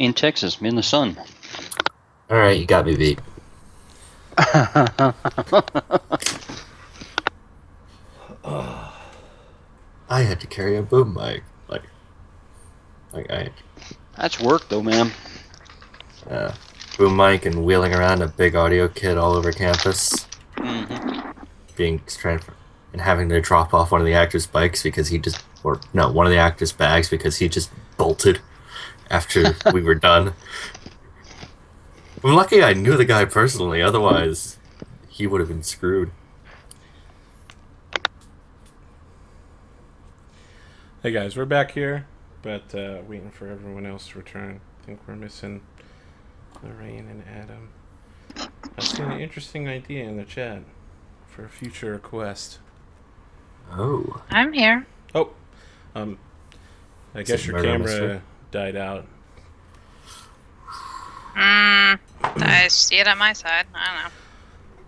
In Texas, in the sun. Alright, you got me beat. I had to carry a boom mic. That's work, though, man. Boom mic and wheeling around a big audio kit all over campus. And having to drop off one of the actors' bikes because he just, one of the actors' bags because he just bolted after we were done. I'm lucky I knew the guy personally, otherwise he would have been screwed. Hey guys, we're back here, but waiting for everyone else to return. I think we're missing Lorraine and Adam. I've seen an interesting idea in the chat for a future quest. Oh. I'm here. Oh. I guess your camera died out. I see it on my side. I don't know.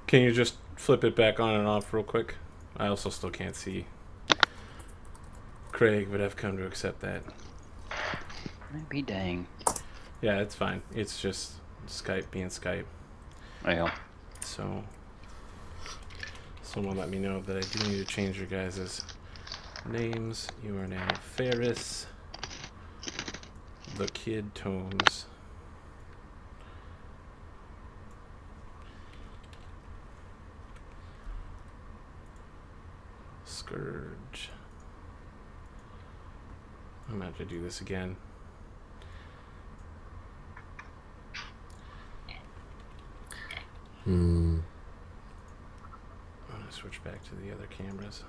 Can you just flip it back on and off real quick? I also still can't see Craig, but I've come to accept that. Maybe dang. Yeah, it's fine. It's just Skype being Skype. Yeah. So, someone let me know that I do need to change your guys' names. You are now Ferris, the Kid Tomes. Scourge. I'm gonna have to do this again. I'm gonna switch back to the other cameras.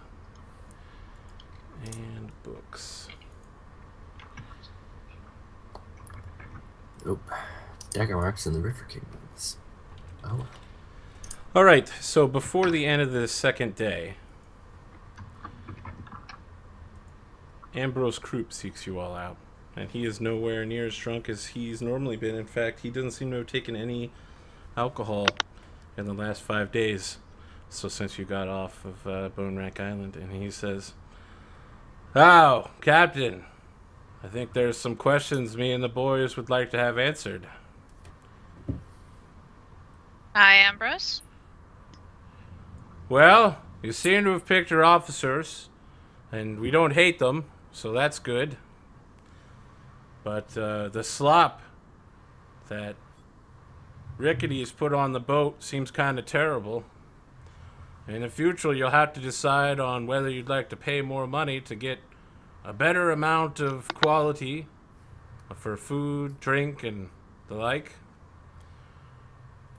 And books. Nope. Dagger marks in the River Kingdoms. Oh. Alright, so before the end of the second day, Ambrose Croup seeks you all out, and he is nowhere near as drunk as he's normally been. In fact, he doesn't seem to have taken any alcohol in the last 5 days, so since you got off of Bone Rack Island. And he says, "Oh, Captain, I think there's some questions me and the boys would like to have answered." Hi, Ambrose. Well, you seem to have picked your officers, and we don't hate them, so that's good. But the slop that Rickety's put on the boat seems kind of terrible. In the future, you'll have to decide on whether you'd like to pay more money to get a better amount of quality for food, drink, and the like.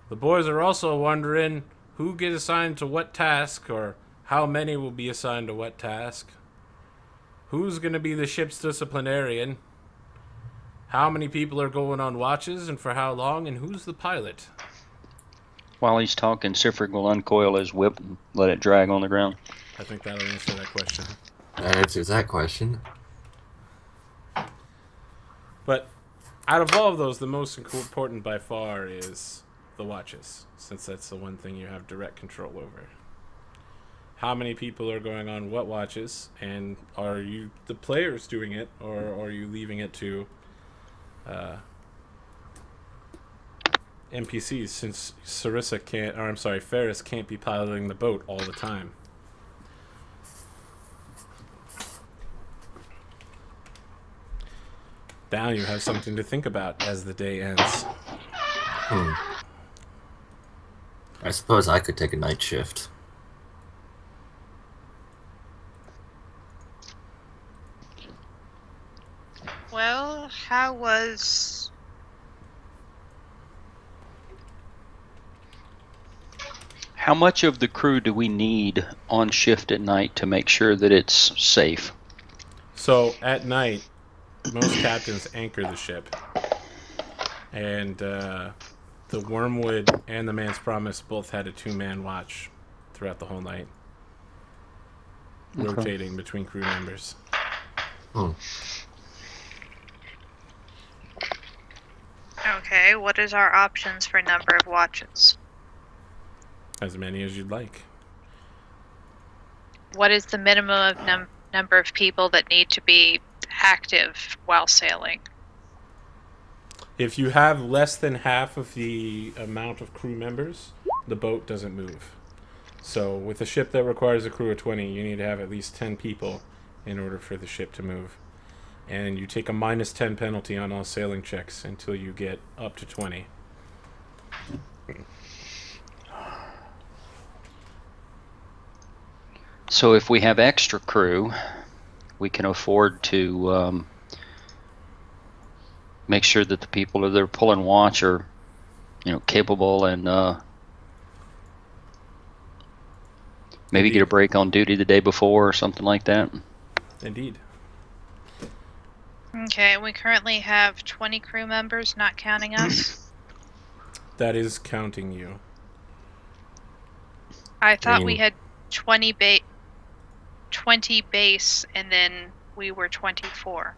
The boys are also wondering who gets assigned to what task, or how many will be assigned to what task. Who's going to be the ship's disciplinarian? How many people are going on watches and for how long? And who's the pilot? While he's talking, Sifrig will uncoil his whip and let it drag on the ground. I think that'll answer that question. That answers that question. But out of all of those, the most important by far is the watches, since that's the one thing you have direct control over. How many people are going on what watches, and are you the players doing it, or are you leaving it to NPCs, since Ferris can't be piloting the boat all the time? Now you have something to think about as the day ends. I suppose I could take a night shift. Well, how much of the crew do we need on shift at night to make sure that it's safe? So at night, most captains anchor the ship, and the Wormwood and the Man's Promise both had a 2-man watch throughout the whole night, rotating between crew members. Okay, what is our options for number of watches? As many as you'd like. What is the minimum of number of people that need to be active while sailing? If you have less than half of the amount of crew members, the boat doesn't move. So with a ship that requires a crew of 20, you need to have at least 10 people in order for the ship to move. And you take a -10 penalty on all sailing checks until you get up to 20. So if we have extra crew, we can afford to make sure that the people that are pulling watch are, capable and maybe Indeed. get a break on duty the day before or something like that. Indeed. Okay, we currently have 20 crew members, not counting us. That is counting you. I thought we mean- had 20 base, and then we were 24.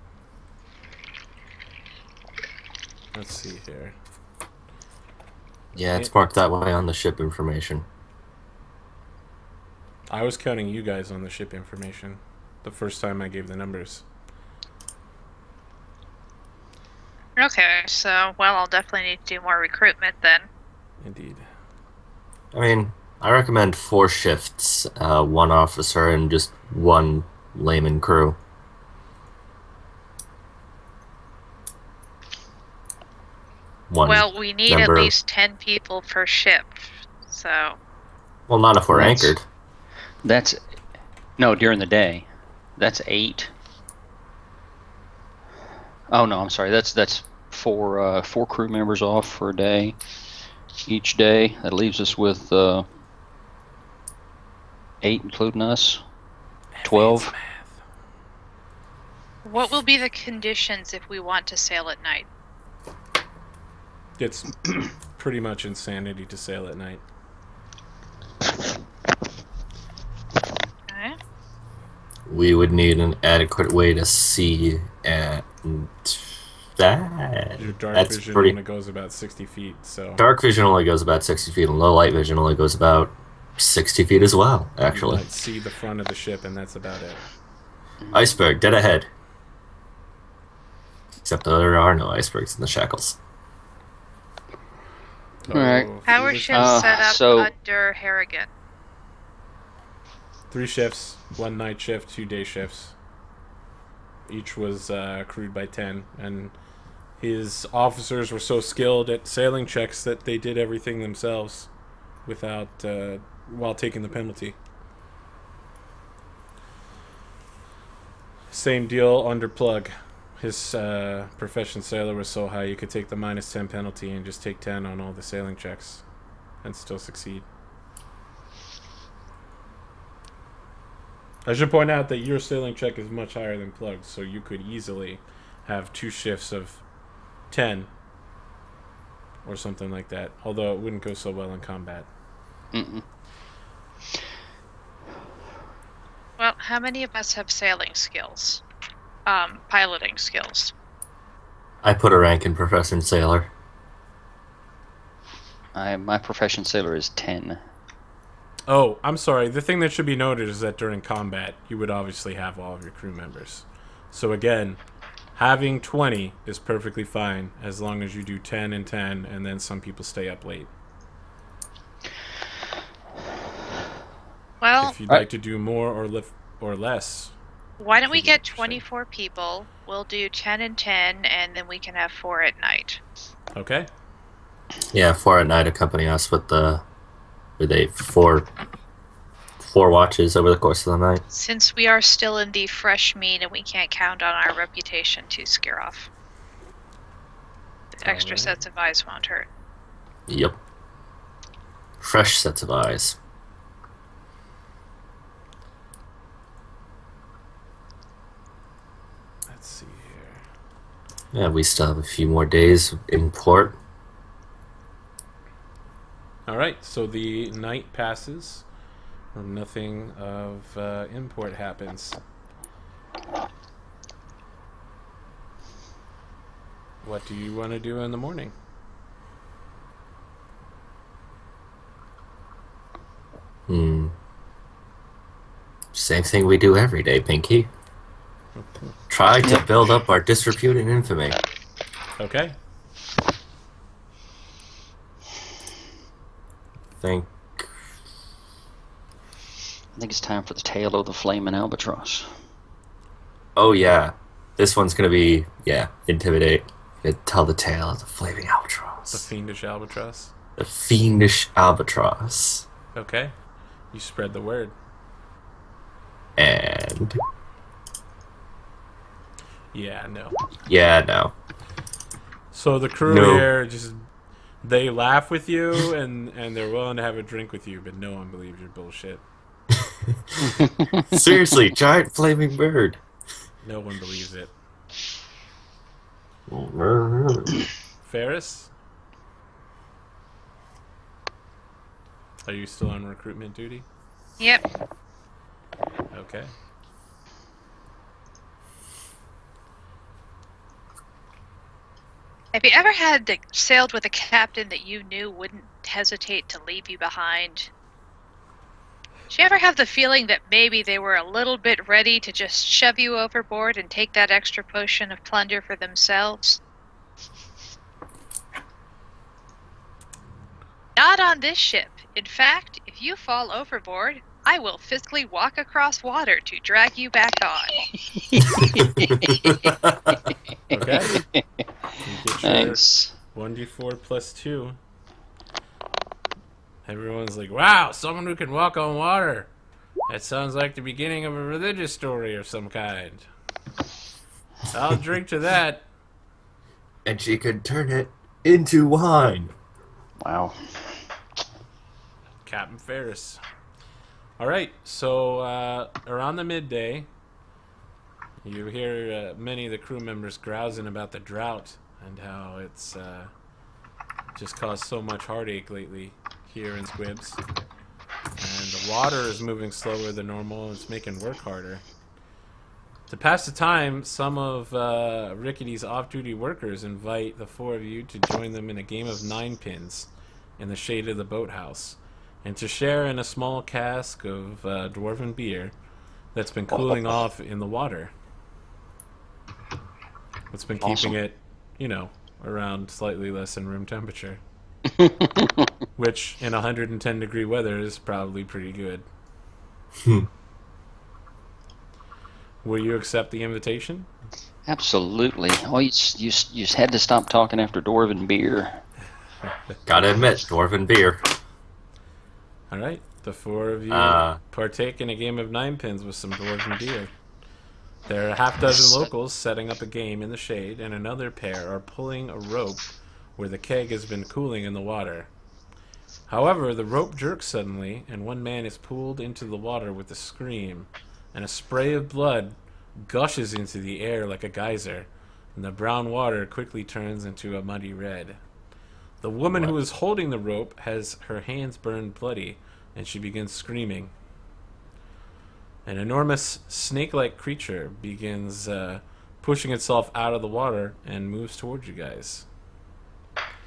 Let's see here. Yeah, it's marked that way on the ship information. I was counting you guys on the ship information the first time I gave the numbers. Okay, so, well, I'll definitely need to do more recruitment then. Indeed. I mean, I recommend 4 shifts, 1 officer and just 1 layman crew. One Well, we need at member. least 10 people per ship, so... Well, not if we're That's- anchored. That's no during the day. That's 8. Oh no, I'm sorry. That's 4 crew members off for a day each day. That leaves us with 8, including us. 12. What will be the conditions if we want to sail at night? It's pretty much insanity to sail at night. Okay. We would need an adequate way to see, and that Your dark that's vision pretty. only goes about 60 feet, so... Dark vision only goes about 60 feet, and low light vision only goes about 60 feet as well, You actually. might see the front of the ship, and that's about it. Iceberg, dead ahead. Except there are no icebergs in the Shackles. Alright. How are this- ships set up so- under Harrigan? 3 shifts, 1 night shift, 2 day shifts. Each was crewed by 10, and his officers were so skilled at sailing checks that they did everything themselves without while taking the penalty. Same deal under plug. His profession sailor was so high you could take the -10 penalty and just take 10 on all the sailing checks and still succeed. I should point out that your sailing check is much higher than plugged, so you could easily have 2 shifts of 10 or something like that, although it wouldn't go so well in combat. Mm-mm. Well, how many of us have sailing skills? Piloting skills. I put a rank in profession sailor. My profession sailor is 10. Oh, I'm sorry. The thing that should be noted is that during combat, you would obviously have all of your crew members. So again, having 20 is perfectly fine as long as you do 10 and 10, and then some people stay up late. Well, If you'd like to do more or less, why don't we get 50%. 24 people? We'll do 10 and 10, and then we can have 4 at night. okay? Yeah, 4 at night accompany us with four watches over the course of the night. Since we are still in the fresh meat and we can't count on our reputation to scare off. The extra Alright. sets of eyes won't hurt. Yep. Fresh sets of eyes. Let's see here. Yeah, we still have a few more days in port. Alright, so the night passes. Nothing of import happens. What do you want to do in the morning? Same thing we do every day, Pinky. Try to build up our disrepute and infamy. Okay. think. I think it's time for the tale of the flaming albatross. Oh yeah, this one's gonna be intimidate. Tell the tale of the flaming The albatross. fiendish albatross. The fiendish albatross. Okay. You spread the word. And Yeah, no. yeah, no. So the crew No. here just they laugh with you and they're willing to have a drink with you, but no one believes your bullshit. Seriously, giant flaming bird. No one believes it. Oh, Ferris? Are you still on recruitment duty? Yep. Okay. Have you ever sailed with a captain that you knew wouldn't hesitate to leave you behind? Did you ever have the feeling that maybe they were a little bit ready to just shove you overboard and take that extra potion of plunder for themselves? Not on this ship. In fact, if you fall overboard, I will physically walk across water to drag you back on. Okay. You get your Thanks. 1d4 plus 2. Everyone's like, wow, someone who can walk on water. That sounds like the beginning of a religious story of some kind. I'll drink to that. and she could turn it into wine. Wow. Captain Ferris. All right, so around the midday, you hear many of the crew members grousing about the drought and how it's just caused so much heartache lately here in Squibs. And the water is moving slower than normal, and it's making work harder. To pass the time, some of Rickety's off-duty workers invite the four of you to join them in a game of 9-pins in the shade of the boathouse, and to share in a small cask of dwarven beer that's been cooling off in the water. It's been keeping Awesome. it, around slightly less than room temperature. Which, in 110-degree weather, is probably pretty good. Will you accept the invitation? Absolutely. Oh, you just had to stop talking after dwarven beer. Gotta admit, dwarven beer. All right. The four of you partake in a game of 9-pins with some dwarven beer. There are a half-dozen locals setting up a game in the shade, and another pair are pulling a rope where the keg has been cooling in the water. However, the rope jerks suddenly, and one man is pulled into the water with a scream, and a spray of blood gushes into the air like a geyser, and the brown water quickly turns into a muddy red. The woman who is holding the rope has her hands burned bloody, and she begins screaming. An enormous snake-like creature begins pushing itself out of the water and moves towards you guys.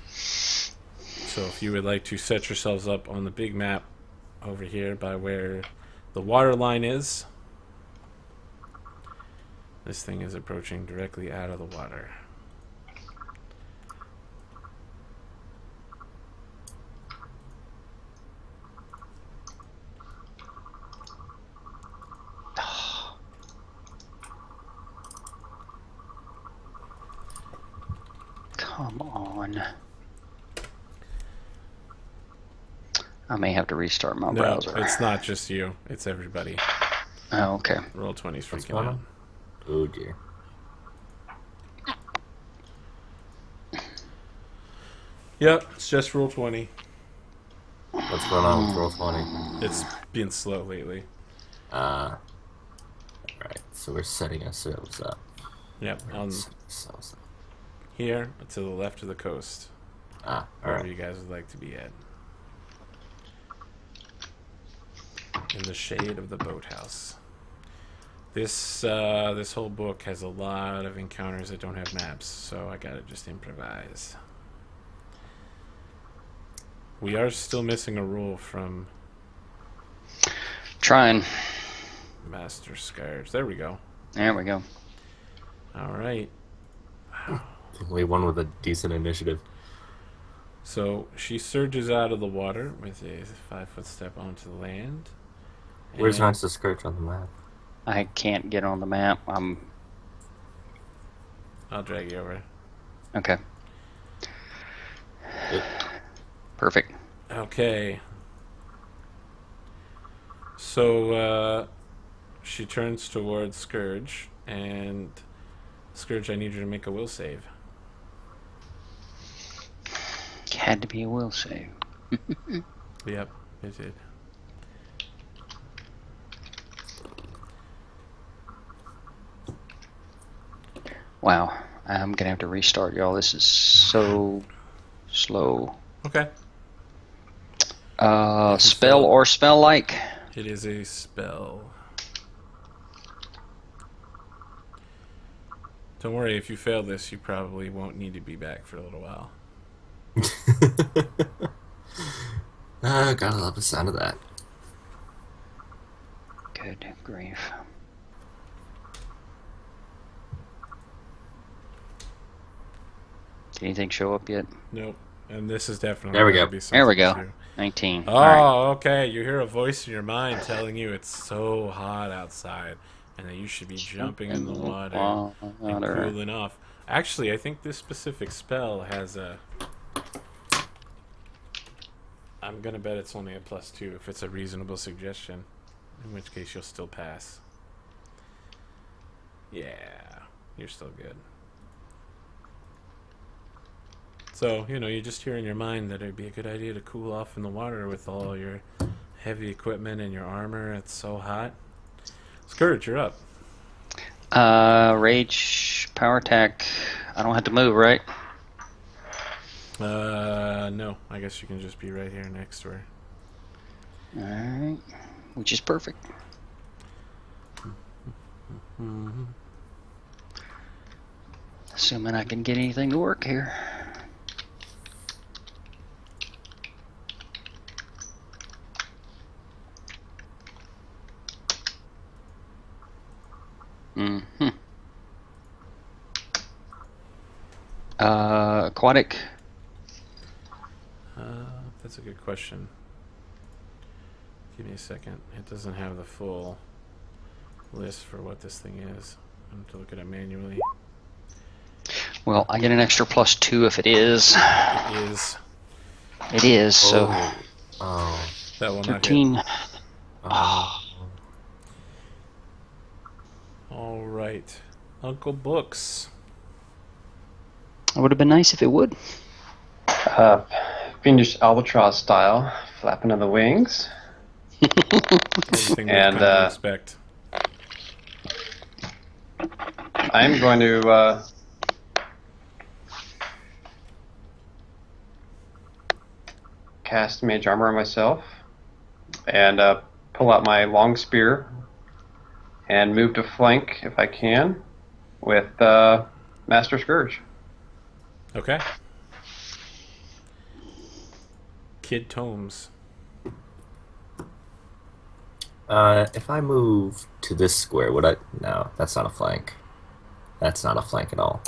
So if you would like to set yourselves up on the big map over here by where the water line is, this thing is approaching directly out of the water. Come on. I may have to restart my No, browser. it's not just you. It's everybody. Oh, okay. Roll20's freaking going out. on? Oh dear. Yep, it's just Roll20. What's going on with Roll20? It's been slow lately. Alright, so we're setting ourselves up. Yep, Setting ourselves up. here to the left of the coast. Wherever Alright. you guys would like to be at. In the shade of the boathouse. This whole book has a lot of encounters that don't have maps, so I gotta just improvise. We are still missing a rule from Trying. Master Scourge. There we go. There we go. Alright. Only one with a decent initiative. So she surges out of the water with a 5-foot step onto the land. Where's And Master Scourge on the map? I can't get on the map. I'll drag you over. Okay. Yep. Perfect. Okay. So she turns towards Scourge, and Scourge, I need you to make a will save. Had to be a will save. Yep, it did. Wow. I'm gonna have to restart, y'all. This is so slow. Okay. Spell or spell-like? It is a spell. Don't worry, if you fail this, you probably won't need to be back for a little while. Gotta love the sound of that. Good grief. Did anything show up yet? Nope. And this is definitely There we gonna go. be There we something go. too. 19. Oh, All right. okay. You hear a voice in your mind telling you it's so hot outside and that you should be jumping in the water and cooling off. Actually, I think this specific spell has a... I'm going to bet it's only a +2 if it's a reasonable suggestion, in which case you'll still pass. Yeah, you're still good. So, you know, you just hear in your mind that it'd be a good idea to cool off in the water with all your heavy equipment and your armor. It's so hot. Scourge, you're up. Rage, power attack. I don't have to move, right? No. I guess you can just be right here next to her. Alright. Which is perfect. Assuming I can get anything to work here. Mm-hmm. Aquatic. That's a good question. Give me a second. It doesn't have the full list for what this thing is. I have to look at it manually. Well, I get an extra +2 if it is. It is. It is, so Oh. That will not hit. 13. Oh. All right. Uncle Books. It would have been nice if it would. Fiendish albatross style, flapping of the wings. Everything we've And, come to expect. I'm going to cast mage armor on myself and pull out my long spear and move to flank if I can with Master Scourge. Okay. Kid Tomes. If I move to this square, would I? No, that's not a flank. That's not a flank at all.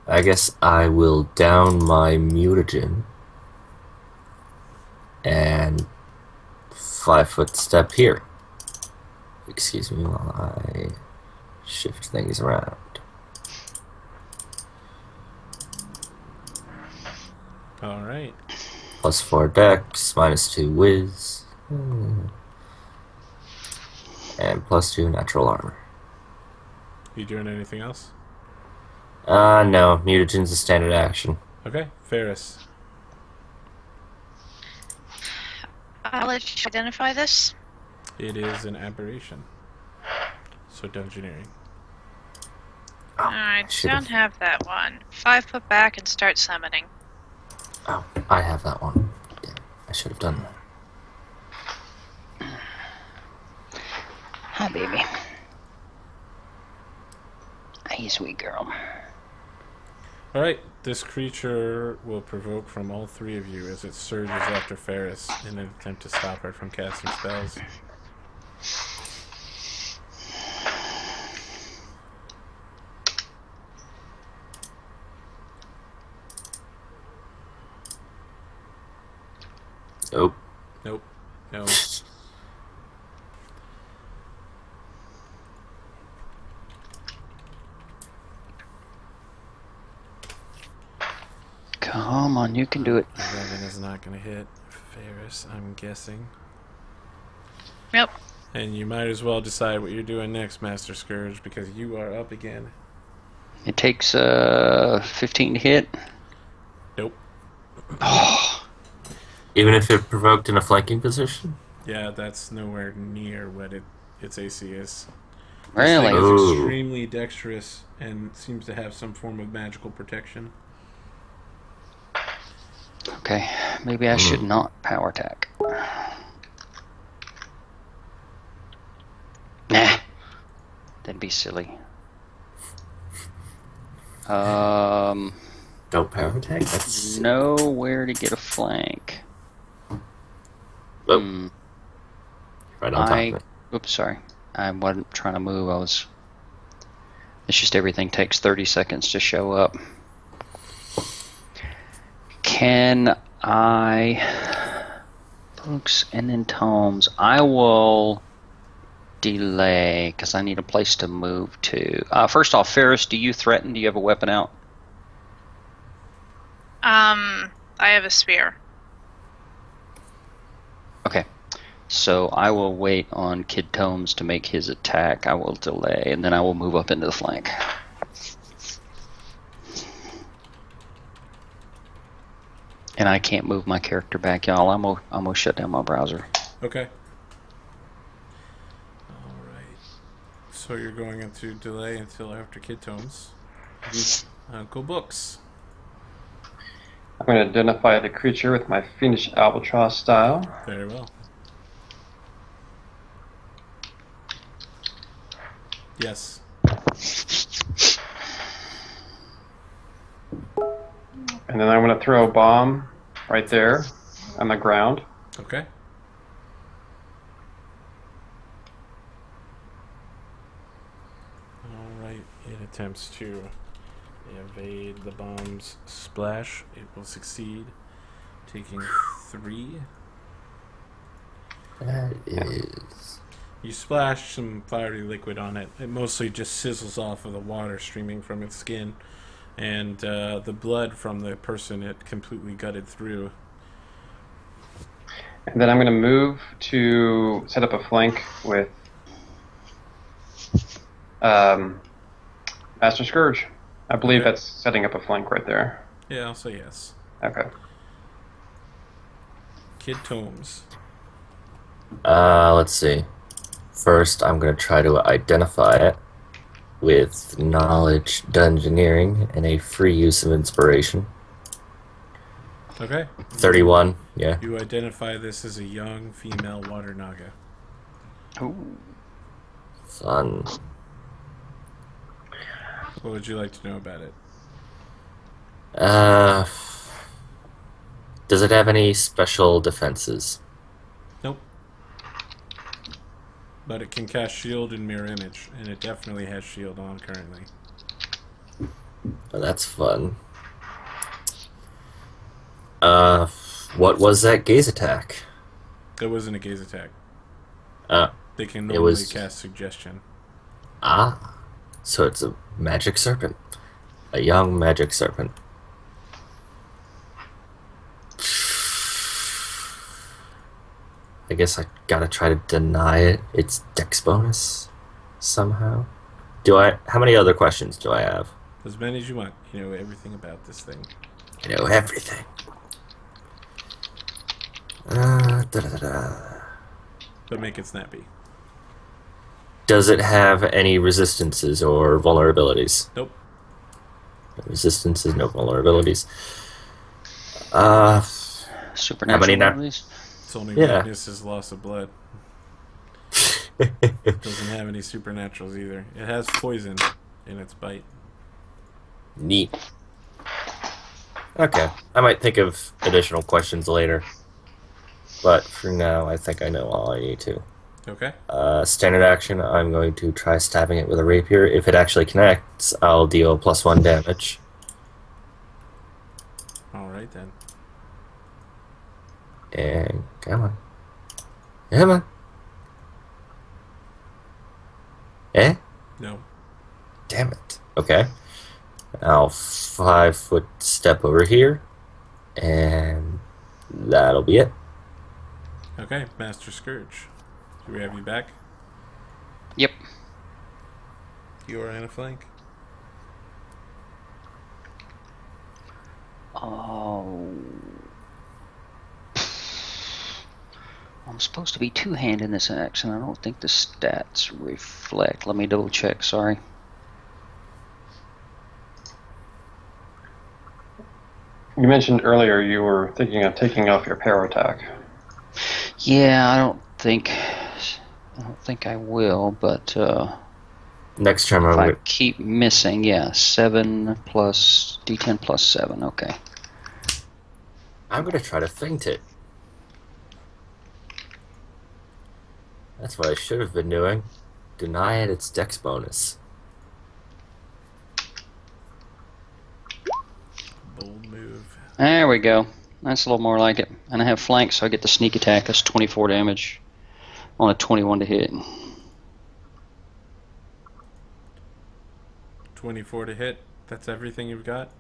I guess I will down my mutagen and 5-foot step here. Excuse me while I shift things around. All right. +4 dex, -2 whiz, and +2 natural armor. You doing anything else? No, mutagen's a standard action. Okay. Ferris. I'll let you identify this. It is an aberration. So dungeoneering. I should've- don't have that one. 5 foot back and start summoning. Oh, I have that one. Yeah, I should have done that. Hi, baby. Hey, sweet girl. All right. This creature will provoke from all three of you as it surges after Ferris in an attempt to stop her from casting spells. Nope. Nope. No. Come on, you can do it. 11 is not going to hit Ferris, I'm guessing. Yep. And you might as well decide what you're doing next, Master Scourge, because you are up again. It takes 15 to hit. Nope. Oh, Even if it provoked in a flanking position? Yeah, that's nowhere near what its AC is. This really? thing is Ooh. extremely dexterous and seems to have some form of magical protection. Okay, maybe I should not power attack. Nah, that'd be silly. Don't power attack? That's... Nowhere to get a flank. Oh, Hmm. right on top of it. Oops, sorry. I wasn't trying to move. It's just everything takes 30 seconds to show up. Can I... Books and then tomes. I will delay, because I need a place to move to. First off, Ferris, do you threaten? Do you have a weapon out? I have a spear. Okay. So I will wait on Kid Tomes to make his attack. I will delay, and then I will move up into the flank. And I can't move my character back, y'all. I'm gonna shut down my browser. Okay. Alright. So you're going into delay until after Kid Tomes. Uncle Books. I'm going to identify the creature with my Fiendish Albatross style. Very well. Yes. And then I'm going to throw a bomb right there on the ground. Okay. Alright, it attempts to evade the bomb's splash. It will succeed, taking 3. That is... You splash some fiery liquid on it. It mostly just sizzles off of the water streaming from its skin, and the blood from the person it completely gutted through. And then I'm going to move to set up a flank with Master Scourge. I believe Okay. that's setting up a flank right there. Yeah, I'll say yes. Okay. Kid Tomes. let's see. First, I'm going to try to identify it with knowledge, dungeoneering, and a free use of inspiration. Okay. 31, yeah. You identify this as a young female water naga. Ooh. Fun. What would you like to know about it? Does it have any special defenses? Nope. But it can cast shield and mirror image, and it definitely has shield on currently. Oh, that's fun. What was that gaze attack? It wasn't a gaze attack. Uh, They can It normally was- cast suggestion. So it's a magic serpent. A young magic serpent. I guess I gotta try to deny it its dex bonus somehow. How many other questions do I have? As many as you want. You know everything about this thing. I know everything. But make it snappy. Does it have any resistances or vulnerabilities? Nope. No resistances, no vulnerabilities. Supernatural How many now? abilities? Its only Yeah. weakness is loss of blood. It doesn't have any supernaturals either. It has poison in its bite. Neat. Okay, I might think of additional questions later. But for now, I think I know all I need to. Okay. Standard action, I'm going to try stabbing it with a rapier. If it actually connects, I'll deal +1 damage. Alright then. And come on. Come on. Eh? No. Damn it. Okay. I'll 5-foot step over here. And that'll be it. Okay, Master Scourge. Do we have you back? Yep. You are in a flank. Oh. I'm supposed to be two-hand in this action. I don't think the stats reflect. Let me double check, sorry. You mentioned earlier you were thinking of taking off your power attack. Yeah, I don't think I will, but Next time if I'm I gonna, keep missing, yeah, 7 plus D10 plus 7, okay. I'm gonna try to feint it. That's what I should have been doing. Deny it its dex bonus. Bold move. There we go. That's a little more like it. And I have flank, so I get the sneak attack. That's 24 damage on a 21 to hit. 24 to hit. That's everything you've got?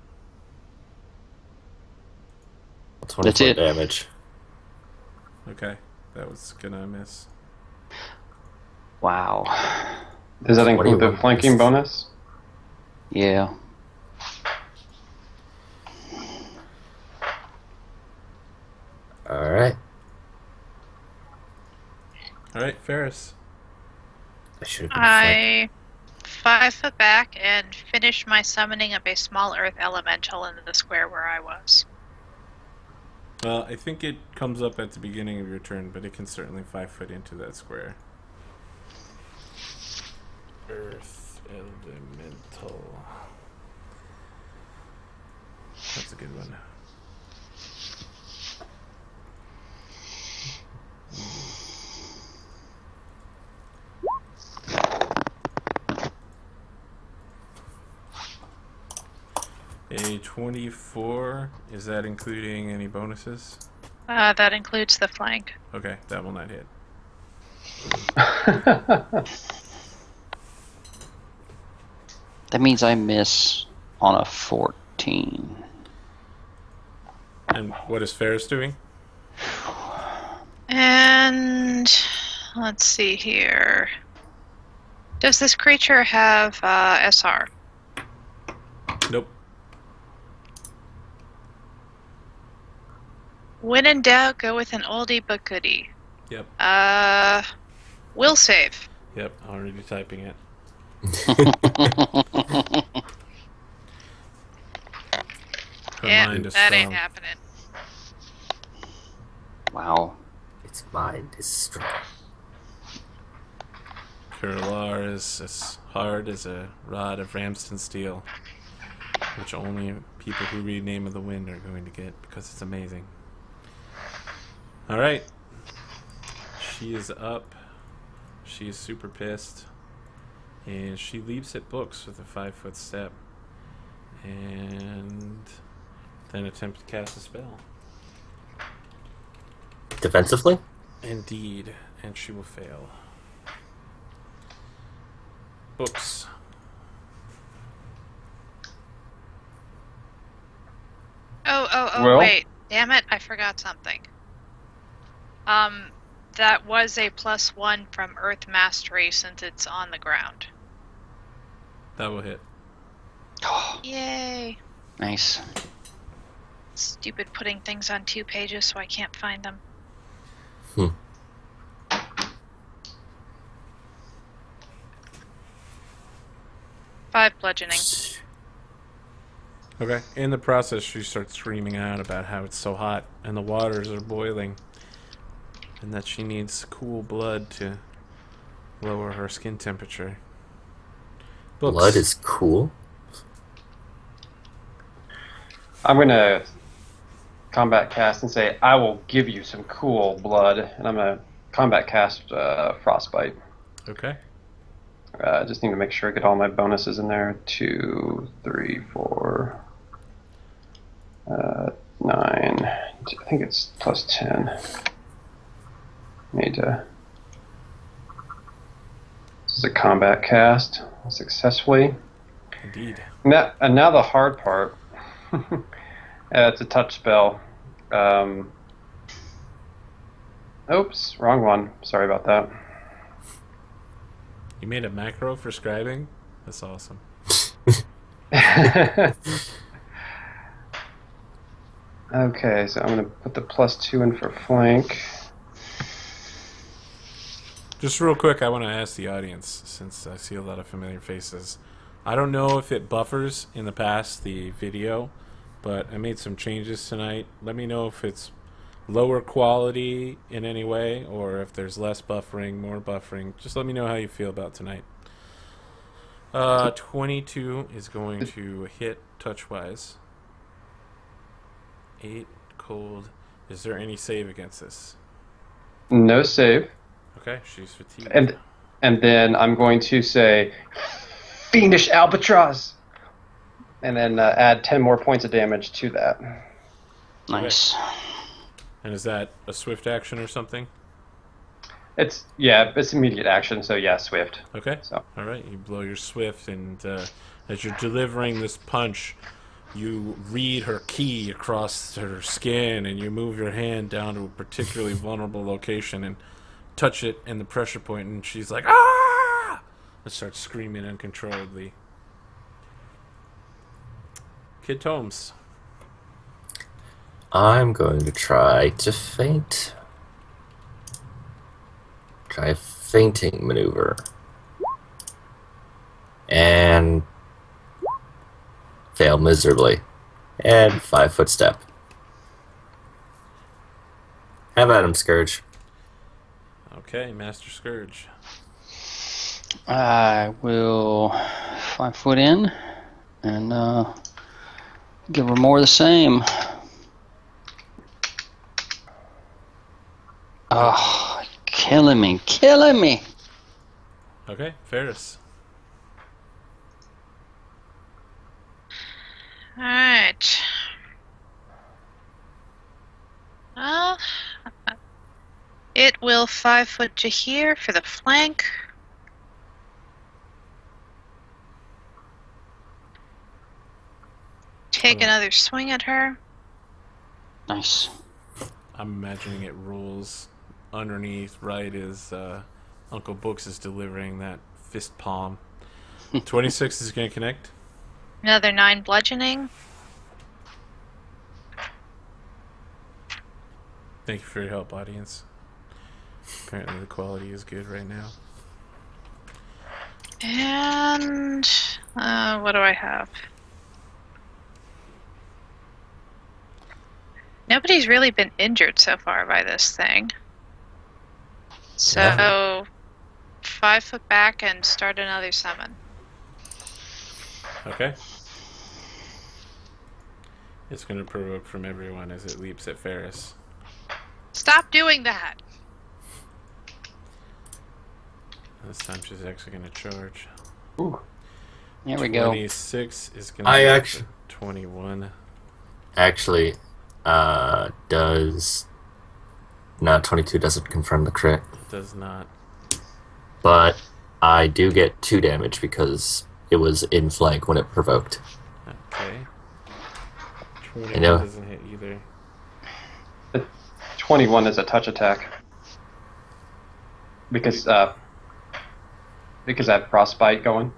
24 That's it. damage. Okay. That was gonna miss. Wow. Does that include the 21 flanking bonus? Yeah. Alright. Alright, Ferris. I should have been flank. I 5 foot back and finish my summoning of a small earth elemental into the square where I was. Well, I think it comes up at the beginning of your turn, but it can certainly 5 foot into that square. Earth Elemental. That's a good one. A 24, is that including any bonuses? That includes the flank. Okay, that will not hit. That means I miss on a 14. And what is Ferris doing? And let's see here. Does this creature have SR? Nope. When in doubt, go with an oldie but goodie. Yep. Will save. Yep, already typing it. Her Yeah, mind is that strong. ain't happening. Wow. Its mind is strong. Kurlar is as hard as a rod of Ramston steel, which only people who read Name of the Wind are going to get because it's amazing. Alright. She is up. She is super pissed. And she leaps at books with a 5-foot step. And then attempt to cast a spell. Defensively? Indeed. And she will fail. Books. Oh, Well? wait. Damn it, I forgot something. That was a +1 from Earth Mastery since it's on the ground. That will hit. Yay. Nice. Stupid putting things on 2 pages so I can't find them. Hmm. Five bludgeoning. Okay. In the process, she starts screaming out about how it's so hot and the waters are boiling, and that she needs cool blood to lower her skin temperature. Books. Blood is cool. I'm going to combat cast and say, I will give you some cool blood. And I'm going to combat cast Frostbite. Okay. Just need to make sure I get all my bonuses in there. 2, 3, 4, 9, I think it's plus 10. Need to. This is a combat cast successfully. Indeed. And now the hard part. It's a touch spell. Oops, wrong one. Sorry about that. You made a macro for scribing? That's awesome. Okay, so I'm going to put the plus 2 in for flank. Just real quick, I want to ask the audience, since I see a lot of familiar faces. I don't know if it buffers in the past, the video, but I made some changes tonight. Let me know if it's lower quality in any way, or if there's less buffering, more buffering. Just let me know how you feel about tonight. 22 is going to hit touch-wise. 8 cold. Is there any save against this? No save. Okay, she's fatigued. And then I'm going to say, Fiendish Albatross! And then add 10 more points of damage to that. Nice. And is that a swift action or something? It's immediate action, so yeah, swift. Okay. So. All right, you blow your swift, and as you're delivering this punch, you read her key across her skin, and you move your hand down to a particularly vulnerable location and touch it in the pressure point, and she's like, ah! And starts screaming uncontrollably. Kid Tomes. I'm going to try to feint. Try a feinting maneuver. And fail miserably. And 5-foot step. Have at him, Scourge. Okay, Master Scourge. I will 5 foot in and give her more of the same. Oh, killing me, killing me. Okay, Ferris. Alright. Well, it will 5 foot to here for the flank. Take another swing at her. Nice. I'm imagining it rolls underneath right as Uncle Books is delivering that fist palm. 26 is going to connect. Another 9 bludgeoning. Thank you for your help, audience. Apparently the quality is good right now. And what do I have? Nobody's really been injured so far by this thing. So, Yeah. 5 foot back and start another summon. Okay. It's going to provoke from everyone as it leaps at Ferris. Stop doing that! This time she's actually going to charge. Ooh. Here we go. 26 is going to be 21. Actually, does... No, 22 doesn't confirm the crit. It does not. But I do get 2 damage because it was in flank when it provoked. Okay. 21 I know. doesn't hit either. 21 is a touch attack. Because I have frostbite going.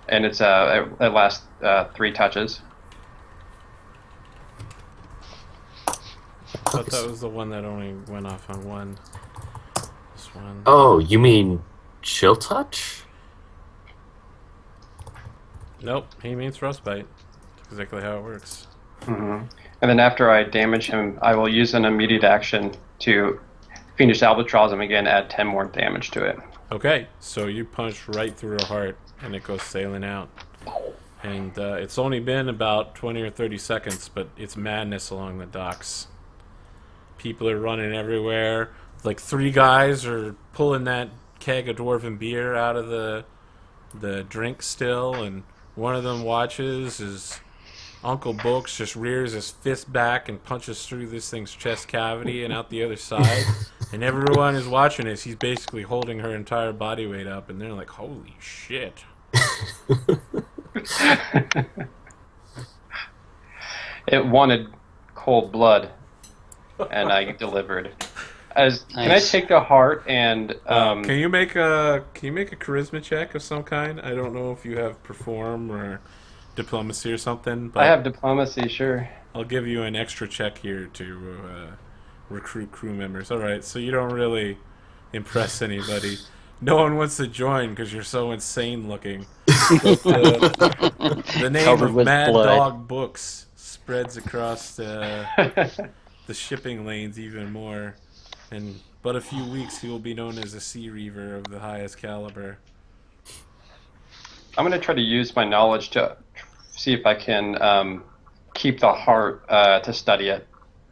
And it's it lasts 3 touches. I thought that was the one that only went off on one. This one. Oh, you mean chill touch? Nope, he means frostbite. That's exactly how it works. Mm-hmm. And then after I damage him, I will use an immediate action to Fiendish Albatross him again, add 10 more damage to it. Okay, so you punch right through her heart, and it goes sailing out. And it's only been about 20 or 30 seconds, but it's madness along the docks. People are running everywhere. Like 3 guys are pulling that keg of dwarven beer out of the drink still, and one of them watches as Uncle Books just rears his fist back and punches through this thing's chest cavity and out the other side. And everyone is watching this. He's basically holding her entire body weight up, and they're like, holy shit. It wanted cold blood, and I delivered. Can I take the heart and can you make a charisma check of some kind? I don't know if you have perform or diplomacy or something, but I have diplomacy, sure. I'll give you an extra check here to recruit crew members. All right, so you don't really impress anybody. No one wants to join because you're so insane looking. The name Covered of with Mad blood. Dog Books spreads across the shipping lanes even more. In but a few weeks, he will be known as a Sea Reaver of the highest caliber. I'm going to try to use my knowledge to see if I can keep the heart to study it.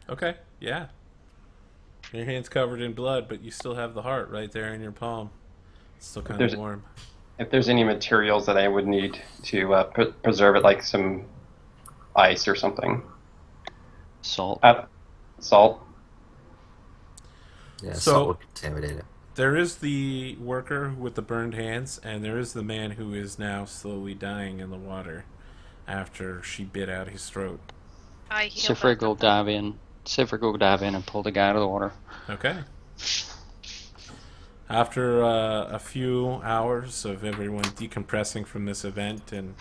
Okay, yeah. Your hand's covered in blood, but you still have the heart right there in your palm. It's still kind of warm. If there's any materials that I would need to preserve it, like some ice or something. Salt. Salt. Yeah, So- salt would contaminate it. There is the worker with the burned hands, and there is the man who is now slowly dying in the water after she bit out his throat. I heal Sifrig them. will dive in. Sifrig will dive in and pull the guy out of the water. Okay. After a few hours of everyone decompressing from this event and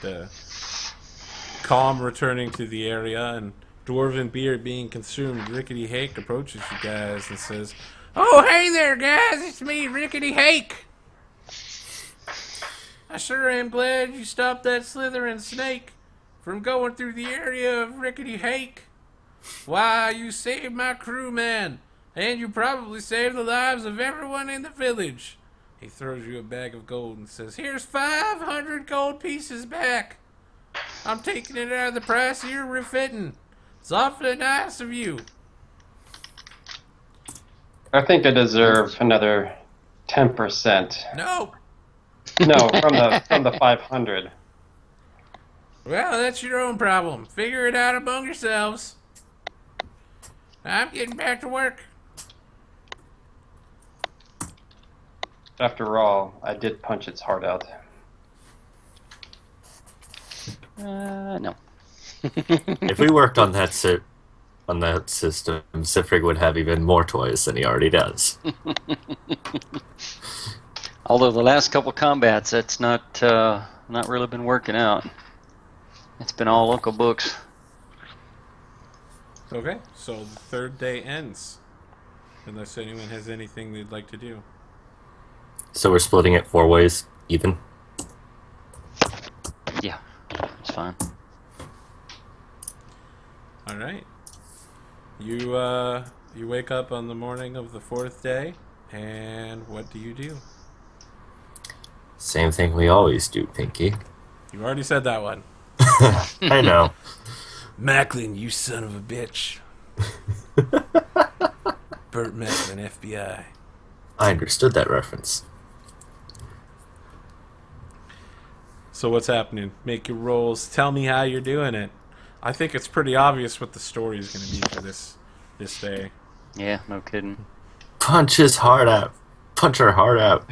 calm returning to the area and dwarven beer being consumed, Rickety Hake approaches you guys and says, "Oh, hey there, guys! It's me, Rickety Hake. I sure am glad you stopped that slithering snake from going through the area of Rickety Hake. Why, you saved my crew, man, and you probably saved the lives of everyone in the village." He throws you a bag of gold and says, "Here's 500 gold pieces back. I'm taking it out of the price of your refitting. It's awfully nice of you." I think I deserve another 10%. No. No, from the 500. Well, that's your own problem. Figure it out among yourselves. I'm getting back to work. After all, I did punch its heart out. No. If we worked on that system, Sifrig would have even more toys than he already does. Although the last couple combats, that's not really been working out. It's been all Uncle Books. Okay, so the third day ends. Unless anyone has anything they'd like to do. So we're splitting it 4 ways, even. Yeah, it's fine. All right. You wake up on the morning of the 4th day, and what do you do? Same thing we always do, Pinky. You already said that one. I know. Macklin, you son of a bitch. Burt Macklin, FBI. I understood that reference. So what's happening? Make your rolls. Tell me how you're doing it. I think it's pretty obvious what the story is going to be for this day. Yeah, no kidding. Punch his heart out. Punch her heart out.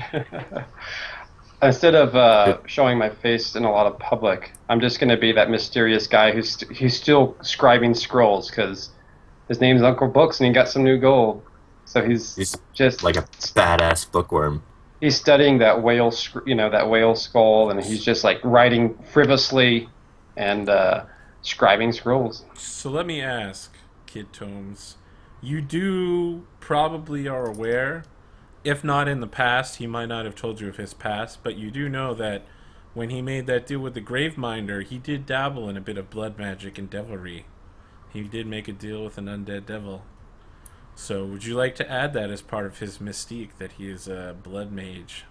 Instead of showing my face in a lot of public, I'm just going to be that mysterious guy who's still scribing scrolls because his name's Uncle Books and he got some new gold. So he's just like a badass bookworm. He's studying that whale, that whale skull, and he's just like writing frivolously and scribing scrolls. So let me ask, Kid Tomes, you do probably are aware, if not in the past, he might not have told you of his past, but you do know that when he made that deal with the Graveminder, he did dabble in a bit of blood magic and devilry. He did make a deal with an undead devil. So would you like to add that as part of his mystique, that he is a blood mage?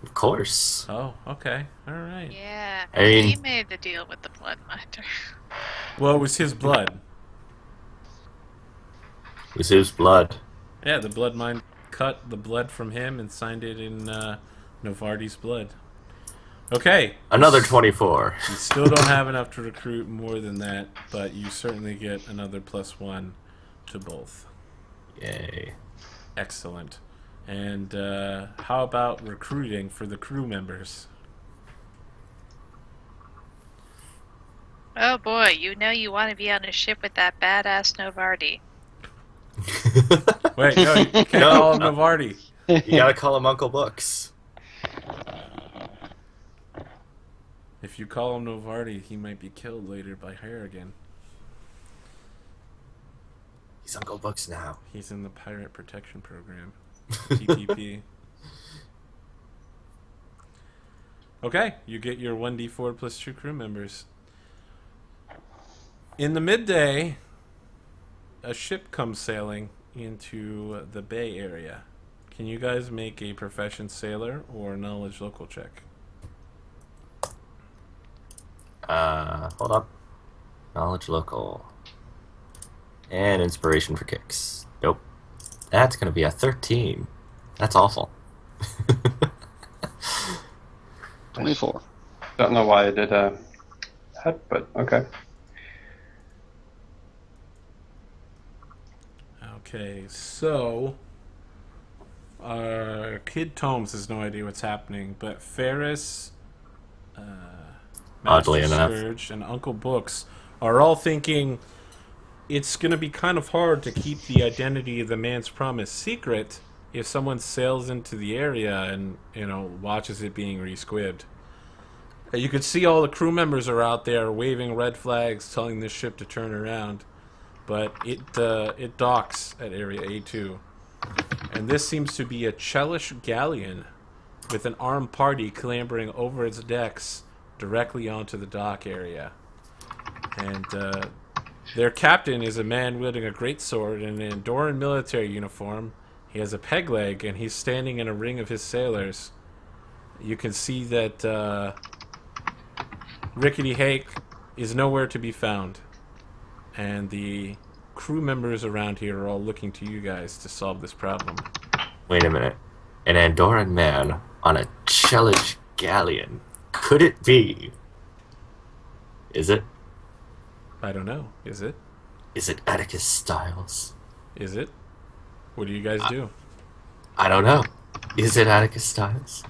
Of course. Oh, okay. All right. Yeah, I mean- he made the deal with the Bloodminder. Well, it was his blood. It was his blood. Yeah, the blood mine cut the blood from him and signed it in Novardi's blood. Okay. Another 24. You still don't have enough to recruit more than that, but you certainly get another +1 to both. Yay. Excellent. And how about recruiting for the crew members? Oh boy, you know you want to be on a ship with that badass Novardi. Wait, no, you can't call him Novardi. You gotta call him Uncle Books. If you call him Novardi, he might be killed later by Harrigan. He's Uncle Books now. He's in the Pirate Protection Program. PPP. Okay, you get your 1d4 plus 2 crew members. In the midday, a ship comes sailing into the bay area. Can you guys make a profession sailor or knowledge local check? Hold up. Knowledge local. And inspiration for kicks. Nope. That's gonna be a 13. That's awful. 24. Don't know why I did that, but okay. Okay, so Kid Tomes has no idea what's happening, but Ferris, Oddly Master enough. Scourge, and Uncle Books are all thinking it's going to be kind of hard to keep the identity of the man's promise secret if someone sails into the area and, you know, watches it being re-squibbed. You could see all the crew members are out there waving red flags telling this ship to turn around, but it docks at area A2. And this seems to be a Chelish galleon with an armed party clambering over its decks directly onto the dock area. And their captain is a man wielding a greatsword in an Andorran military uniform. He has a peg leg, and he's standing in a ring of his sailors. You can see that Rickety Hake is nowhere to be found. And the crew members around here are all looking to you guys to solve this problem. Wait a minute. An Andorran man on a Chelish galleon. Could it be? Is it? I don't know. Is it? Is it Atticus Styles? Is it? What do you guys do? I don't know. Is it Atticus Styles?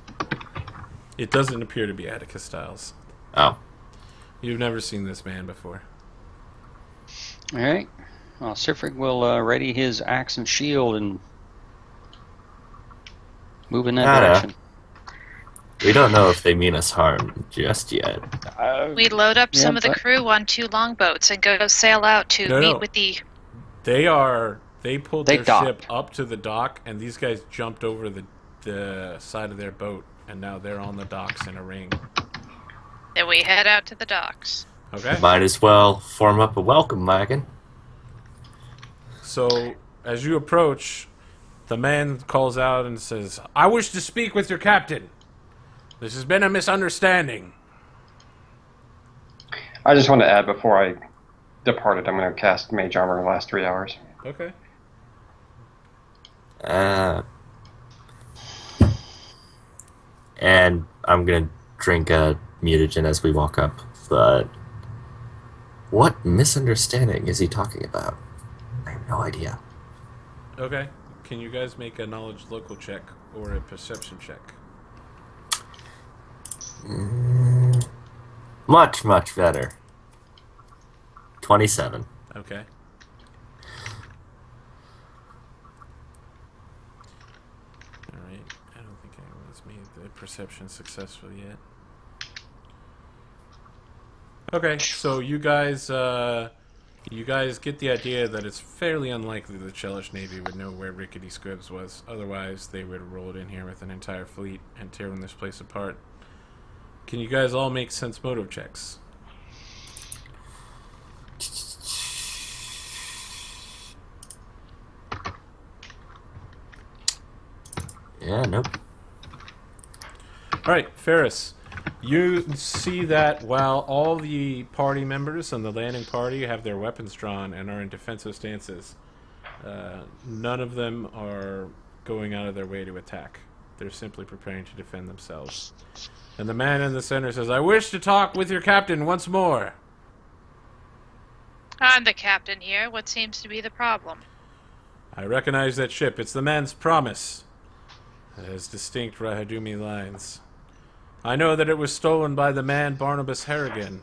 It doesn't appear to be Atticus Styles. Oh. You've never seen this man before. All right. Well, Sifrig will ready his axe and shield and move in that direction. We don't know if they mean us harm just yet. We load up some of the but- crew on 2 longboats and go sail out to meet with the... They pulled They their docked. ship up to the dock, and these guys jumped over the side of their boat, and now they're on the docks in a ring. Then we head out to the docks. Okay? Might as well form up a welcome wagon. So, as you approach, the man calls out and says, "I wish to speak with your captain. This has been a misunderstanding." I just want to add before I departed, I'm going to cast Mage Armor in the last 3 hours. Okay. And I'm gonna drink a mutagen as we walk up, but what misunderstanding is he talking about? I have no idea. Okay. Can you guys make a knowledge local check or a perception check? Much, much better. 27. Okay. Alright. I don't think anyone's made the perception successful yet. Okay, so you guys get the idea that it's fairly unlikely the Chelish Navy would know where Rickety Squibbs was. Otherwise, they would have rolled in here with an entire fleet and tearing this place apart. Can you guys all make sense motive checks? Yeah, nope. Alright, Ferris. You see that while all the party members and the landing party have their weapons drawn and are in defensive stances, none of them are going out of their way to attack. They're simply preparing to defend themselves. And the man in the center says, I wish to talk with your captain once more. I'm the captain here. What seems to be the problem? I recognize that ship. It's the man's promise. It has distinct Rahadumi lines. I know that it was stolen by the man Barnabas Harrigan.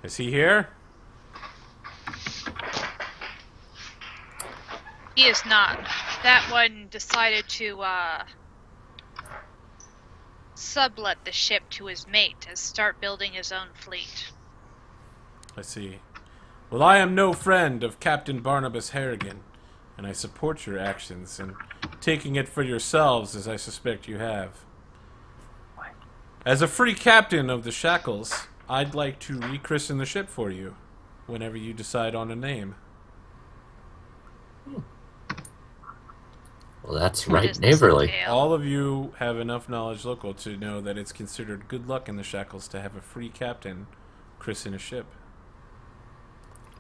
Is he here? He is not. That one decided to sublet the ship to his mate and start building his own fleet. I see. Well, I am no friend of Captain Barnabas Harrigan, and I support your actions in taking it for yourselves, as I suspect you have. As a free captain of the Shackles, I'd like to rechristen the ship for you, whenever you decide on a name. Well, that's What right does this neighborly. entail? All of you have enough knowledge local to know that it's considered good luck in the Shackles to have a free captain christen a ship.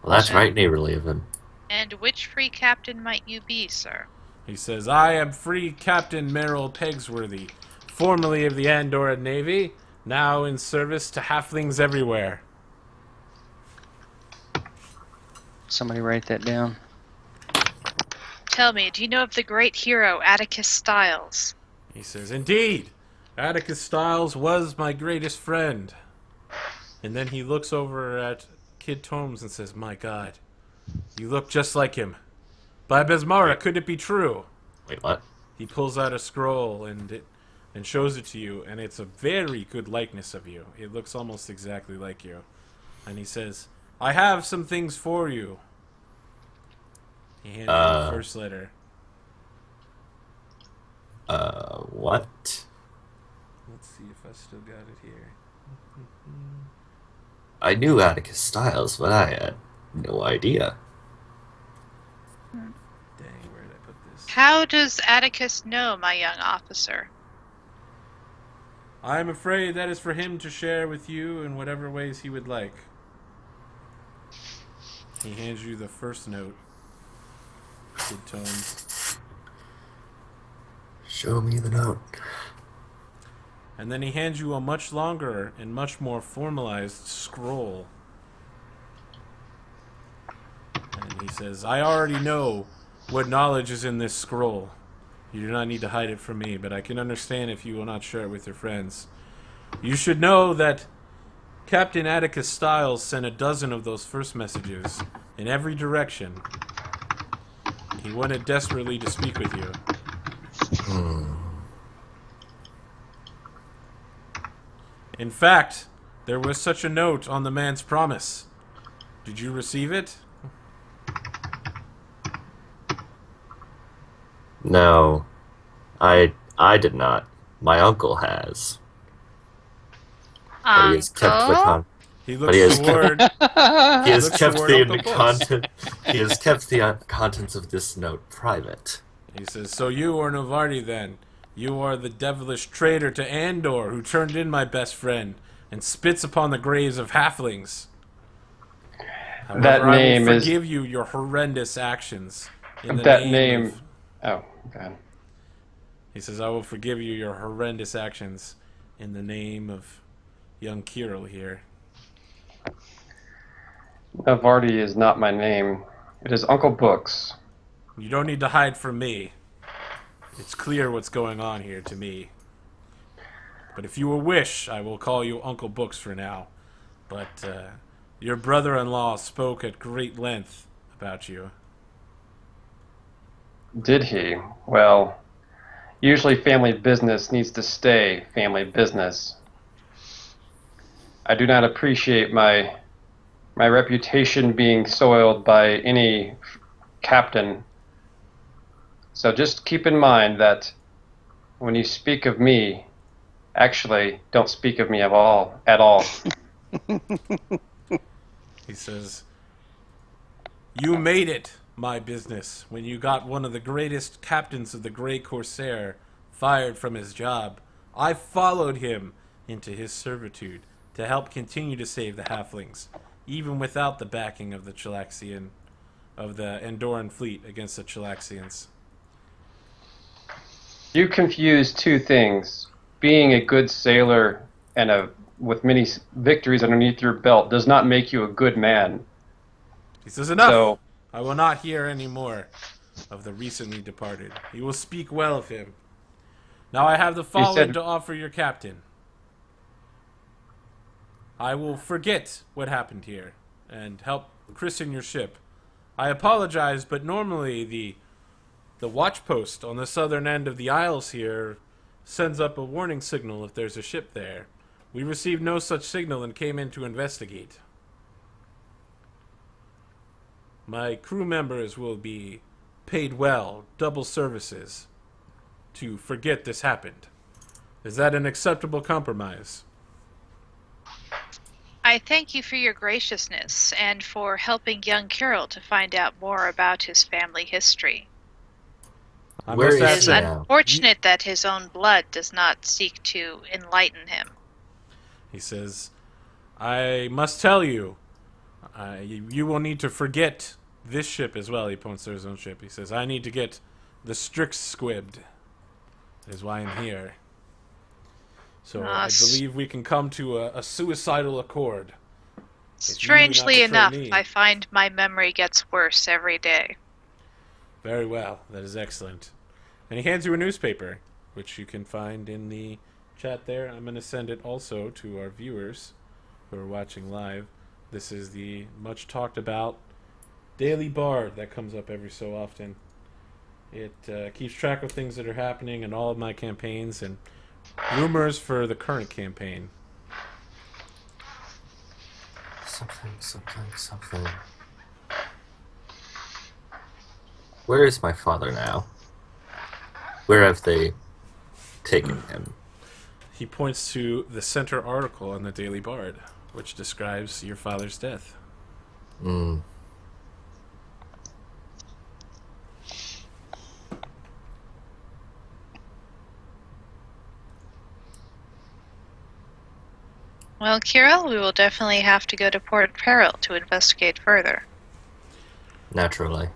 Well, that's right neighborly of him. And which free captain might you be, sir? He says, I am free Captain Merrill Pegsworthy, formerly of the Andorra Navy, now in service to halflings everywhere. Somebody write that down. Tell me, do you know of the great hero Atticus Styles? He says, indeed, Atticus Styles was my greatest friend. And then he looks over at Kid Tomes and says, my God, you look just like him. By Besmara, could it be true? Wait, what? He pulls out a scroll and shows it to you, and it's a very good likeness of you. It looks almost exactly like you. And he says, I have some things for you. He hands you the first letter. What? Let's see if I still got it here. I knew Atticus Styles, but I had no idea. Dang, where did I put this? How does Atticus know, my young officer? I'm afraid that is for him to share with you in whatever ways he would like. He hands you the first note. Good tone. Show me the note. And then he hands you a much longer and much more formalized scroll. And he says, I already know what knowledge is in this scroll. You do not need to hide it from me, but I can understand if you will not share it with your friends. You should know that Captain Atticus Styles sent a dozen of those first messages in every direction. He wanted desperately to speak with you. In fact, there was such a note on the man's promise. Did you receive it? No, I did not. My uncle has. But he has kept the Uncle? He But he looks has toward... He has looks kept toward the Uncle Books. content. He has kept the contents of this note private. He says, so you are Novardi then. You are the devilish traitor to Andor who turned in my best friend and spits upon the graves of halflings. However, That I name will is- forgive you your horrendous actions. In the That name name. of- Oh, God. He says, I will forgive you your horrendous actions in the name of young Kirill here. Navardi is not my name. It is Uncle Books. You don't need to hide from me. It's clear what's going on here to me. But if you will wish, I will call you Uncle Books for now. But your brother-in-law spoke at great length about you. Did he? Well, usually family business needs to stay family business. I do not appreciate my reputation being soiled by any captain. So just keep in mind that when you speak of me, actually don't speak of me at all. He says, you made it my business when you got one of the greatest captains of the Grey Corsair fired from his job. I followed him into his servitude to help continue to save the halflings, even without the backing of the Chilaxian, of the Andorran fleet against the Chilaxians. You confuse two things. Being a good sailor and with many victories underneath your belt does not make you a good man. He says, enough! So, I will not hear any more of the recently departed. You will speak well of him. Now I have the following to offer your captain. I will forget what happened here and help christen your ship. I apologize, but normally the watch post on the southern end of the Isles here sends up a warning signal if there's a ship there. We received no such signal and came in to investigate. My crew members will be paid well, double services, to forget this happened. Is that an acceptable compromise? I thank you for your graciousness and for helping young Kirill to find out more about his family history. Where must is It ask is he that- now? unfortunate that his own blood does not seek to enlighten him. He says, I must tell you, you will need to forget this ship as well. He points to his own ship. He says, I need to get the Strix squibbed. That is why I'm here. So I believe we can come to a suicidal accord. Strangely betray enough, me. I find my memory gets worse every day. Very well. That is excellent. And he hands you a newspaper, which you can find in the chat there. I'm going to send it also to our viewers who are watching live. This is the much talked about Daily Bard that comes up every so often. It keeps track of things that are happening in all of my campaigns and rumors for the current campaign. Something. Where is my father now? Where have they taken him? He points to the center article on the Daily Bard, which describes your father's death. Hmm. Well, Kirill, we will definitely have to go to Port Peril to investigate further. Naturally.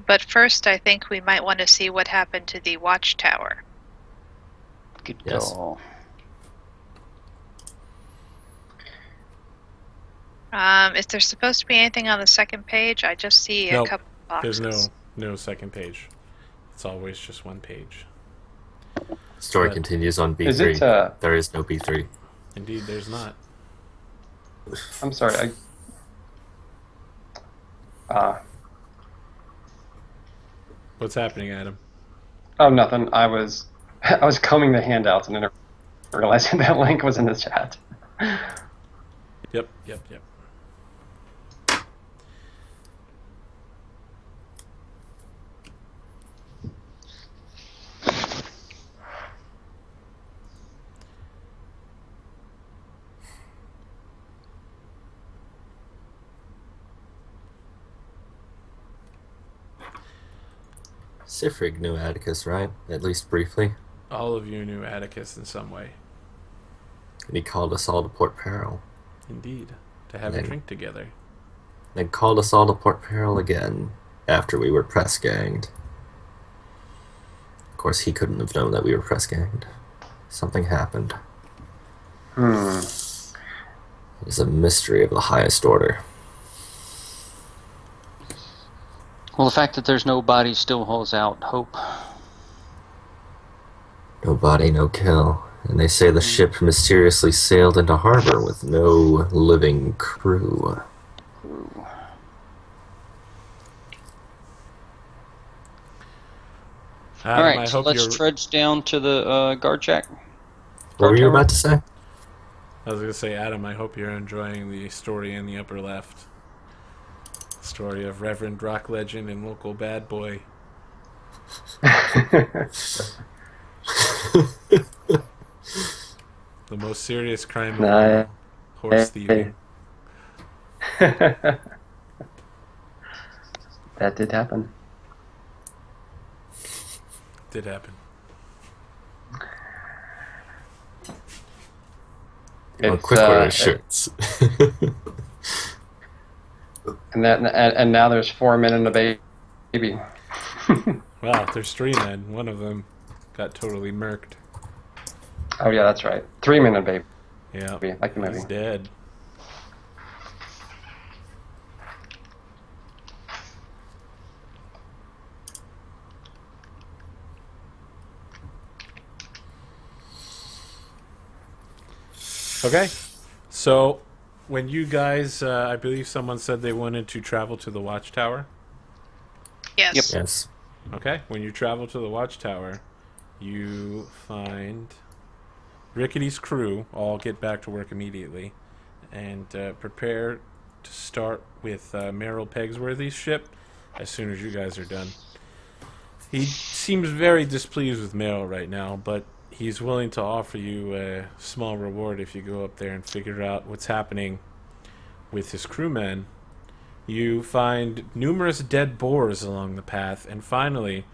But first, I think we might want to see what happened to the watchtower. Good Yes. call. Is there supposed to be anything on the second page? I just see Nope. a couple boxes. There's no second page. It's always just one page. Story But- continues on B3. Is it, There is no B3. Indeed, there's not. I'm sorry. What's happening, Adam? Oh, nothing. I was combing the handouts and then I realized that link was in the chat. Yep. Sifrig knew Atticus, right? At least briefly. All of you knew Atticus in some way. And he called us all to Port Peril. Indeed. To have a Then- drink together. Then called us all to Port Peril again, after we were press ganged. Of course, he couldn't have known that we were press ganged. Something happened. It is a mystery of the highest order. Well, the fact that there's no body still holds out hope. No body, no kill. And they say the ship mysteriously sailed into harbor with no living crew. Adam, All right, I so hope let's you're... trudge down to the guard shack. What were you Tower? about to say? I was going to say, Adam, I hope you're enjoying the story in the upper left. Story of Reverend Rock Legend and local bad boy. The most serious crime of all, horse thieving. That did happen. Did happen. On It's, quick order shirts. and now there's 4 men and a baby. Well, there's 3 men. One of them got totally murked. Oh yeah, that's right. 3 minute baby. Yeah, Like the movie. he's dead. Okay, so when you guys, I believe someone said they wanted to travel to the watchtower. Yes. Yep. Yes. Okay, when you travel to the watchtower, you find Rickety's crew all get back to work immediately and prepare to start with Merrill Pegsworthy's ship as soon as you guys are done. He seems very displeased with Merrill right now, but he's willing to offer you a small reward if you go up there and figure out what's happening with his crewmen. You find numerous dead boars along the path, and finally,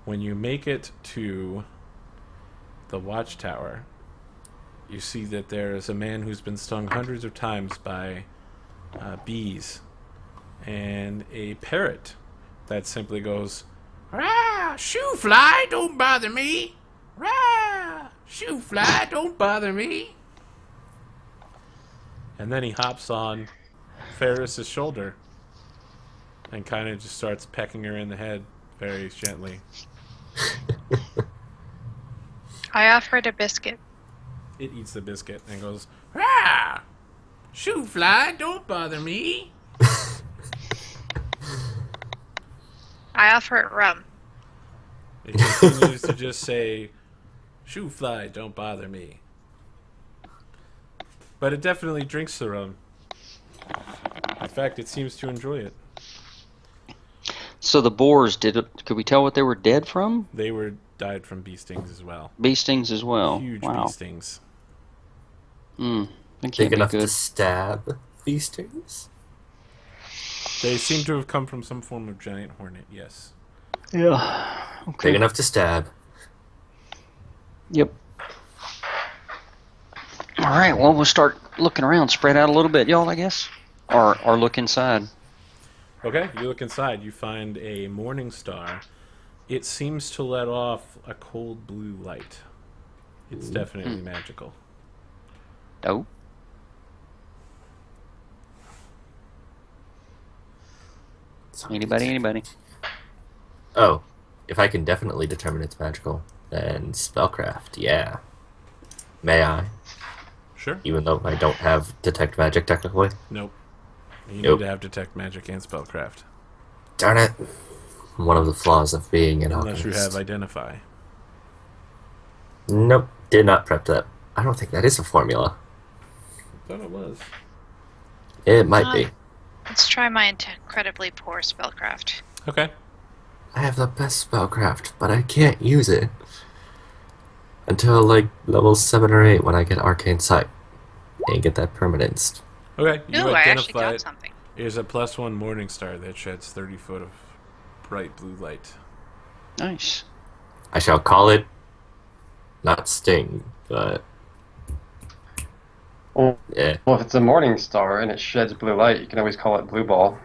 when you make it to the watchtower, you see that there is a man who's been stung hundreds of times by bees, and a parrot that simply goes, "Rah, shoo fly, don't bother me. Rah, shoo fly, don't bother me." And then he hops on Ferris's shoulder and kind of just starts pecking her in the head very gently. I offered a biscuit. It eats the biscuit and goes, "Rah! Shoo fly, don't bother me." I offer it rum. It continues to just say, "Shoo fly, don't bother me." But it definitely drinks the rum. In fact, it seems to enjoy it. So the boars, could we tell what they were dead from? They were died from bee stings as well. Bee stings as well. Huge Wow. bee stings. That Big can't be enough good. to stab bee stings? They seem to have come from some form of giant hornet, yes. Yeah. Okay. Big enough to stab. Yep. All right. Well, we'll start looking around, spread out a little bit, y'all. I guess, or look inside. Okay, you look inside. You find a morning star. It seems to let off a cold blue light. It's definitely magical. Oh. Anybody? Oh, if I can definitely determine it's magical, then spellcraft, yeah. May I? Sure. Even though I don't have detect magic technically? Nope. You Nope. need to have detect magic and spellcraft. Darn it. One of the flaws of being an Unless alchemist. you have identify. Nope, did not prep that. I don't think that is a formula. I thought it was. It might be. Let's try my incredibly poor spellcraft. Okay. I have the best spellcraft, but I can't use it until like level 7 or 8 when I get Arcane Sight and get that permanence. Okay. You Ooh, I actually identify got something. There's a +1 morning star that sheds 30 foot of bright blue light. Nice. I shall call it not Sting, but Well, yeah. if it's a morning star and it sheds blue light, you can always call it blue ball.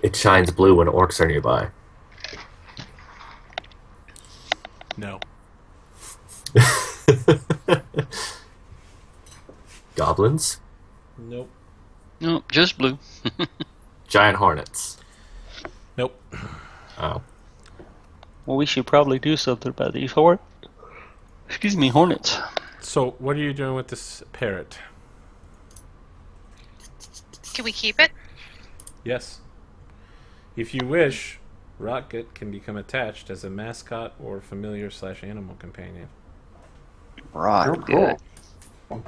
It shines blue when orcs are nearby. No. Goblins? Nope. No, just blue. Giant hornets. Nope. Oh. Well, we should probably do something about these hornets. So, what are you doing with this parrot? Can we keep it? Yes. If you wish, Rocket can become attached as a mascot or familiar/animal companion. Right. Oh, cool.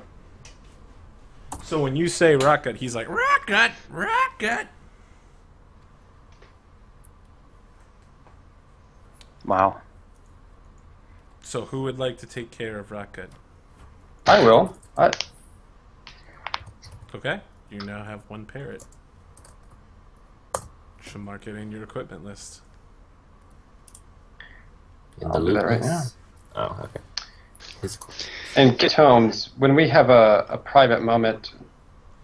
So when you say Rocket, he's like, "Rocket! Rocket!" Wow. So who would like to take care of Rocket? I will. Okay, you now have 1 parrot. Should mark it in your equipment list. In I'll do that right now. Oh, okay. His... And Kit Holmes, when we have a private moment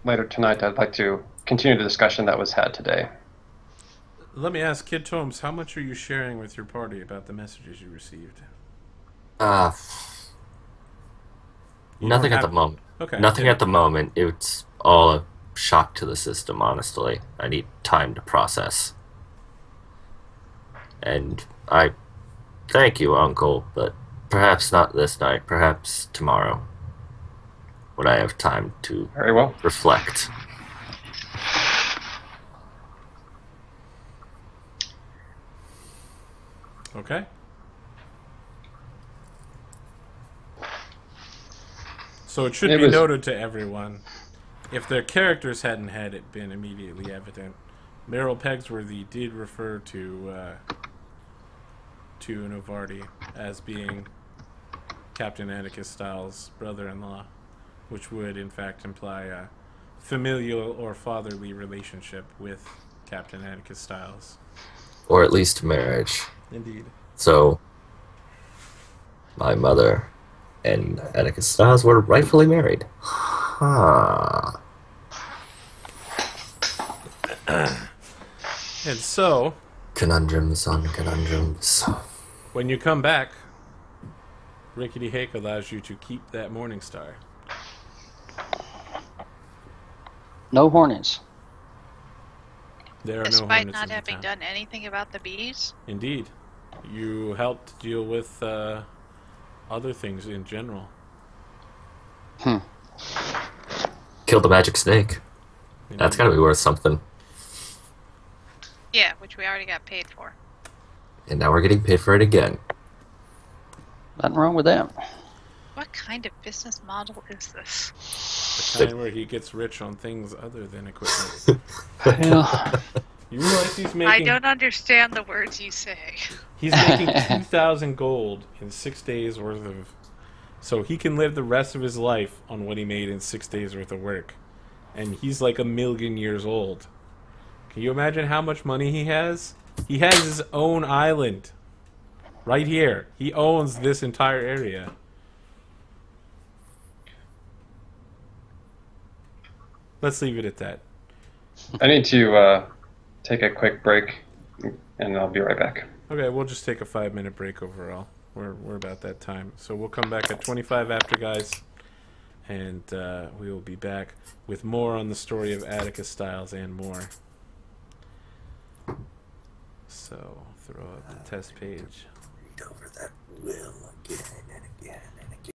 later tonight, I'd like to continue the discussion that was had today. Let me ask, Kid Tomes, how much are you sharing with your party about the messages you received? Nothing at have- the moment. Okay. Nothing yeah. at the moment. It's all a shock to the system, honestly. I need time to process. And I thank you, Uncle, but perhaps not this night. Perhaps tomorrow. When I have time to Very well. reflect. Okay. So it should It be was- noted to everyone, if their characters hadn't had it been immediately evident, Meryl Pegsworthy did refer to Novardi as being Captain Atticus Styles' brother-in-law, which would in fact imply a familial or fatherly relationship with Captain Atticus Styles. Or at least marriage. Indeed. So, my mother and Atticus Styles were rightfully married. Huh. And so, Conundrums on conundrums. when you come back, Rickety Hake allows you to keep that Morning Star. No hornets. There are no Despite hornets not in the having town. done anything about the bees. Indeed. You helped deal with other things in general. Killed the magic snake. That's gotta be worth something. Yeah, which we already got paid for. And now we're getting paid for it again. Nothing wrong with that. What kind of business model is this? The kind where he gets rich on things other than equipment. Yeah. You realize he's I making don't understand the words you say. he's making 2,000 gold in 6 days worth of, so he can live the rest of his life on what he made in 6 days worth of work, and he's like 1,000,000 years old. Can you imagine how much money he has? He has his own island, right here. He owns this entire area. Let's leave it at that. I need to take a quick break, and I'll be right back. Okay, we'll just take a 5-minute break overall. We're about that time. So we'll come back at 25 after, guys. And we will be back with more on the story of Atticus Styles and more. So, throw up the test page. Read over that will again.